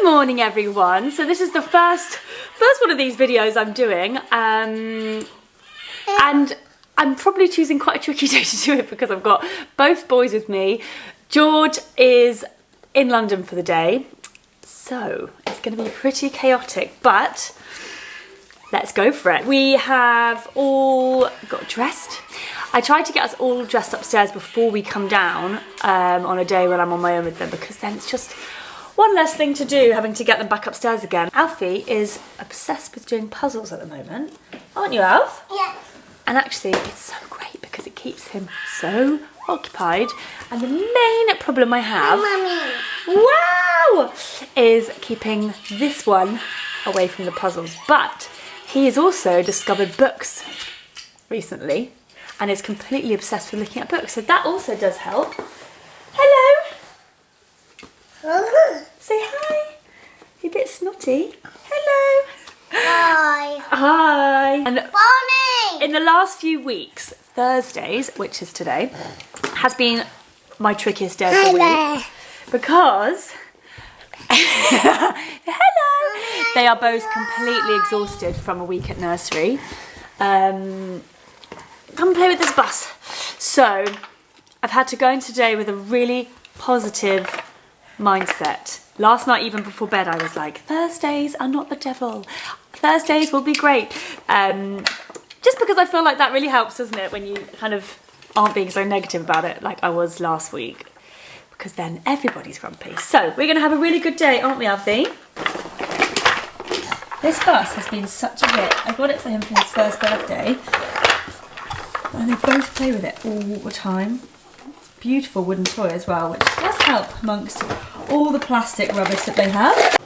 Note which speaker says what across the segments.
Speaker 1: Morning everyone. So this is the first one of these videos I'm doing, and I'm probably choosing quite a tricky day to do it because I've got both boys with me. George is in London for the day, so it's going to be pretty chaotic, but let's go for it. We have all got dressed. I tried to get us all dressed upstairs before we come down on a day when I'm on my own with them, because then it's just one less thing to do, having to get them back upstairs again. Alfie is obsessed with doing puzzles at the moment. Aren't you, Alf?
Speaker 2: Yeah.
Speaker 1: And actually, it's so great because it keeps him so occupied. And the main problem I have, wow, is keeping this one away from the puzzles. But he has also discovered books recently and is completely obsessed with looking at books. So that also does help. Hello. Say hi. You're a bit snotty. Hello.
Speaker 2: Hi.
Speaker 1: Hi. And
Speaker 2: Bonnie.
Speaker 1: in the last few weeks, Thursdays, which is today, has been my trickiest day of the week because hello. They are both completely exhausted from a week at nursery. Come play with this bus. So I've had to go in today with a really positive mindset. Last night, even before bed, I was like, Thursdays are not the devil. Thursdays will be great. Just because I feel like that really helps, doesn't it? When you kind of aren't being so negative about it like I was last week. Because then everybody's grumpy. So we're going to have a really good day, aren't we, Alfie? This bus has been such a hit. I got it for him for his first birthday. And they both play with it all the time. Beautiful wooden toy as well, which does help amongst all the plastic rubbish that they have.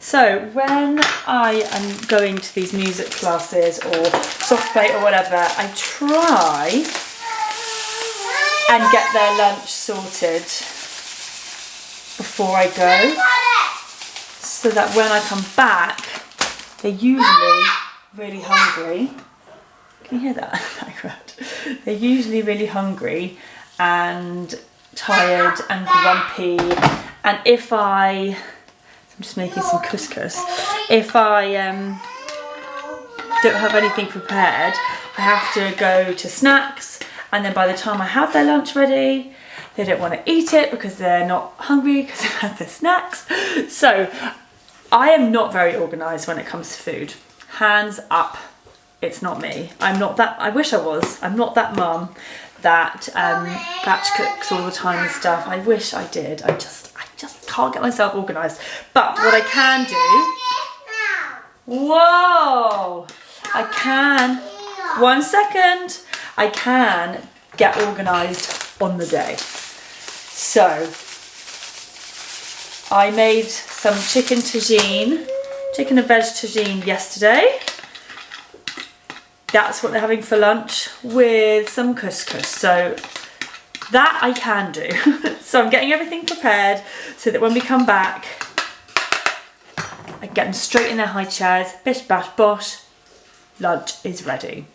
Speaker 1: So when I am going to these music classes or soft play or whatever, I try and get their lunch sorted before I go, so that when I come back, they're usually really hungry. Can you hear that in the background? They're usually really hungry and tired and grumpy, and if I'm just making some couscous, if I don't have anything prepared, I have to go to snacks, and then by the time I have their lunch ready, they don't want to eat it because they're not hungry because they've had their snacks. So I am not very organised when it comes to food. Hands up, it's not me. I'm not that, I wish I was. I'm not that mum that batch cooks all the time and stuff. I wish I did. I just can't get myself organised. But what I can do, whoa, I can, 1 second, I can get organised on the day. So I made some chicken and veg tagine yesterday. That's what they're having for lunch with some couscous. So that I can do. So I'm getting everything prepared so that when we come back, I get them straight in their high chairs, bish bash bosh, lunch is ready.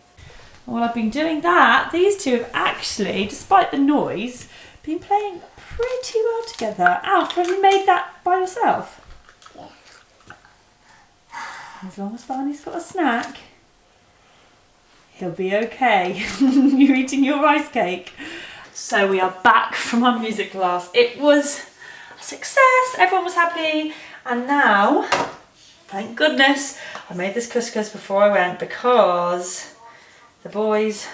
Speaker 1: While I've been doing that, these two have actually, despite the noise, been playing pretty well together. Alf, have you made that by yourself?
Speaker 2: Yeah.
Speaker 1: As long as Barney's got a snack, he'll be okay. You're eating your rice cake. So we are back from our music class. It was a success, everyone was happy, and now, thank goodness, I made this couscous before I went because the boys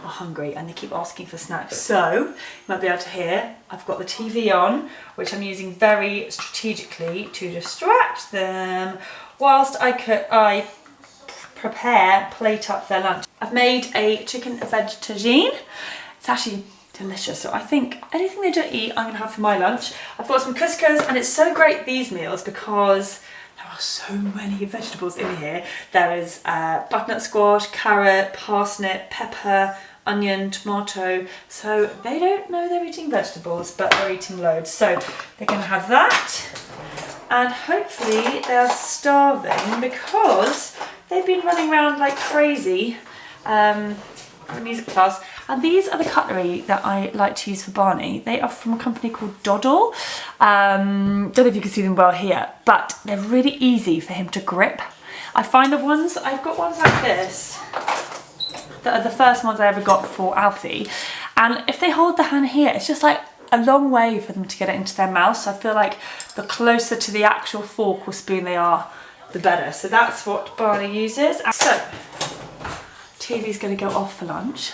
Speaker 1: are hungry and they keep asking for snacks. So, you might be able to hear, I've got the TV on, which I'm using very strategically to distract them whilst I plate up their lunch. I've made a chicken and veg tagine. It's actually delicious. So I think anything they don't eat, I'm gonna have for my lunch. I've got some couscous, and it's so great these meals because there are so many vegetables in here. There is butternut squash, carrot, parsnip, pepper, onion, tomato. So they don't know they're eating vegetables, but they're eating loads. So they're gonna have that. And hopefully they're starving because they've been running around like crazy at the music class. And these are the cutlery that I like to use for Barney. They are from a company called Doddle. Don't know if you can see them well here, but they're really easy for him to grip. I find I've got ones like this, that are the first ones I ever got for Alfie. And if they hold the hand here, it's just like a long way for them to get it into their mouth. So I feel like the closer to the actual fork or spoon they are, the better. So that's what Barney uses. So TV's going to go off for lunch.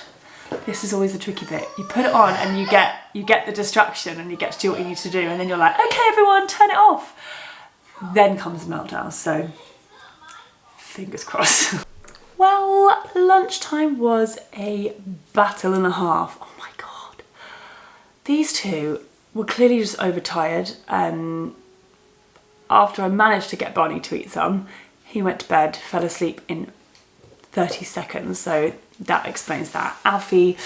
Speaker 1: This is always the tricky bit. You put it on and you get the distraction and you get to do what you need to do, and then you're like, okay everyone, turn it off. Then comes the meltdown, so fingers crossed. Well, lunchtime was a battle and a half. Oh my God. These two were clearly just overtired. After I managed to get Barney to eat some, he went to bed, fell asleep in 30 seconds, so that explains that. Alfie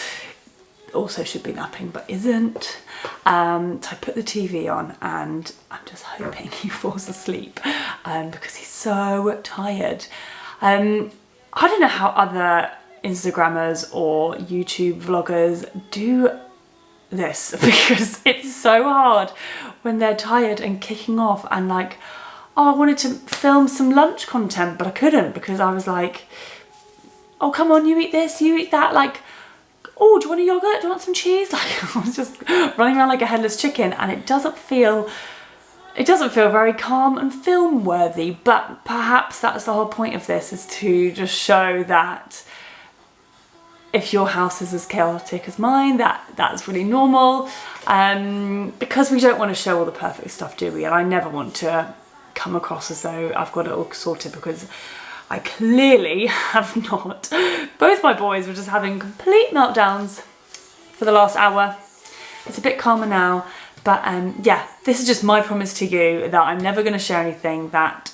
Speaker 1: also should be napping but isn't. So I put the TV on and I'm just hoping he falls asleep because he's so tired. I don't know how other Instagrammers or YouTube vloggers do this, because it's so hard when they're tired and kicking off, and like, oh, I wanted to film some lunch content but I couldn't because I was like, oh come on, you eat this, you eat that, like, oh, do you want a yogurt, do you want some cheese? Like, I was just running around like a headless chicken, and it doesn't feel very calm and film worthy, but perhaps that's the whole point of this, is to just show that if your house is as chaotic as mine, that's really normal, because we don't want to show all the perfect stuff, do we? And I never want to come across as though I've got it all sorted, because I clearly have not. Both my boys were just having complete meltdowns for the last hour. It's a bit calmer now, but yeah, this is just my promise to you that I'm never going to share anything that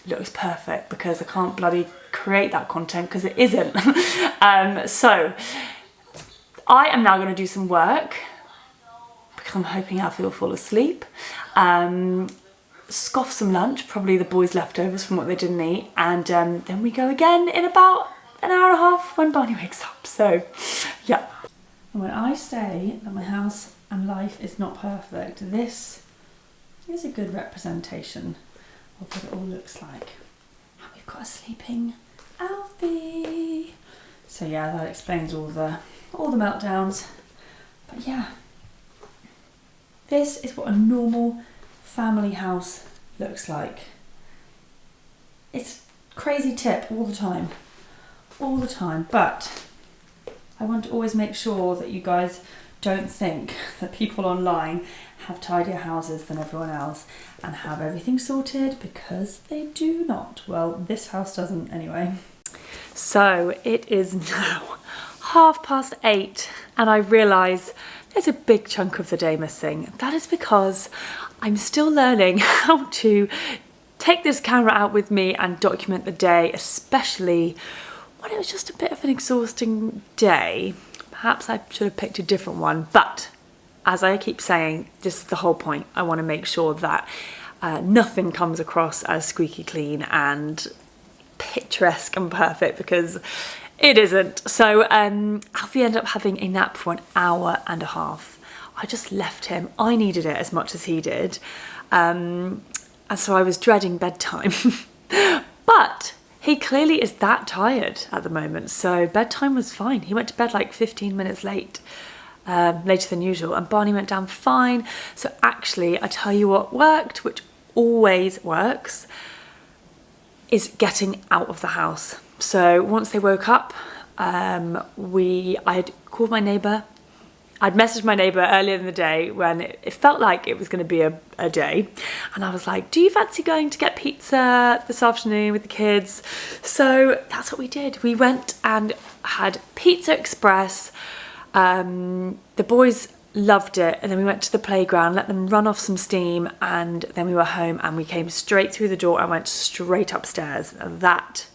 Speaker 1: looks perfect, because I can't bloody create that content, because it isn't. So I am now going to do some work, because I'm hoping Alfie will fall asleep. Scoff some lunch, probably the boys' leftovers from what they didn't eat, and then we go again in about an hour and a half when Barney wakes up. So yeah. And when I say that my house and life is not perfect, this is a good representation of what it all looks like. And we've got a sleeping Alfie. So yeah, that explains all the meltdowns. But yeah, this is what a normal family house looks like. It's crazy tip all the time, but I want to always make sure that you guys don't think that people online have tidier houses than everyone else and have everything sorted, because they do not. Well, this house doesn't anyway. So it is now 8:30 and I realise there's a big chunk of the day missing. That is because I'm still learning how to take this camera out with me and document the day, especially when it was just a bit of an exhausting day. Perhaps I should have picked a different one, but as I keep saying, this is the whole point. I want to make sure that nothing comes across as squeaky clean and picturesque and perfect, because it isn't. So Alfie ended up having a nap for an hour and a half. I just left him. I needed it as much as he did. And so I was dreading bedtime. But he clearly is that tired at the moment. So bedtime was fine. He went to bed like 15 minutes later than usual. And Barney went down fine. So actually, I tell you what worked, which always works, is getting out of the house. So once they woke up, I had called my neighbour. I'd messaged my neighbour earlier in the day when it felt like it was going to be a day. And I was like, do you fancy going to get pizza this afternoon with the kids? So that's what we did. We went and had Pizza Express. The boys loved it. And then we went to the playground, let them run off some steam. And then we were home and we came straight through the door and went straight upstairs. And that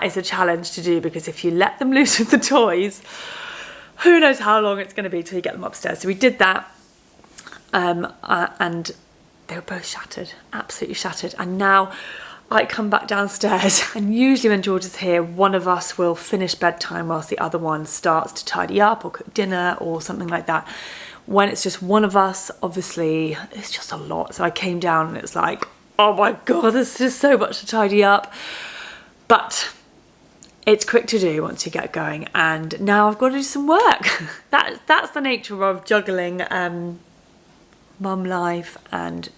Speaker 1: is a challenge to do, because if you let them loose with the toys, who knows how long it's going to be till you get them upstairs. So we did that, and they were both shattered, absolutely shattered. And now I come back downstairs, and usually when George is here, one of us will finish bedtime whilst the other one starts to tidy up or cook dinner or something like that. When it's just one of us, obviously it's just a lot. So I came down and it's like, oh my God, there's just so much to tidy up. But it's quick to do once you get going, and now I've got to do some work. That's the nature of juggling mum life and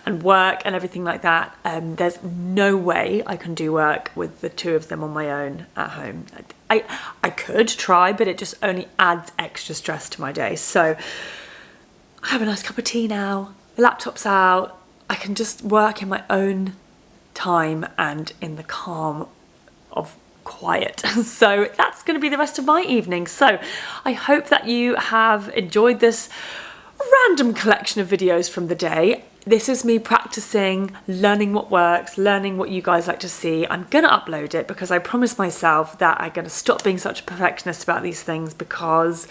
Speaker 1: work and everything like that. There's no way I can do work with the two of them on my own at home. I could try, but it just only adds extra stress to my day. So I have a nice cup of tea now, the laptop's out, I can just work in my own time and in the calm of quiet. So that's going to be the rest of my evening. So I hope that you have enjoyed this random collection of videos from the day. This is me practicing, learning what works, learning what you guys like to see. I'm gonna upload it because I promised myself that I'm gonna stop being such a perfectionist about these things, because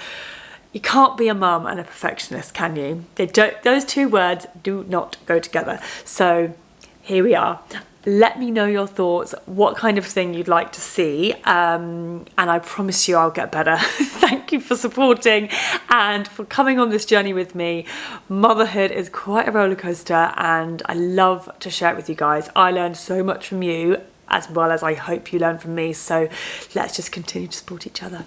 Speaker 1: you can't be a mum and a perfectionist, can you? Those two words do not go together. So here we are. Let me know your thoughts, what kind of thing you'd like to see, and I promise you I'll get better. Thank you for supporting and for coming on this journey with me. Motherhood is quite a roller coaster, and I love to share it with you guys. I learned so much from you, as well as I hope you learn from me, so let's just continue to support each other.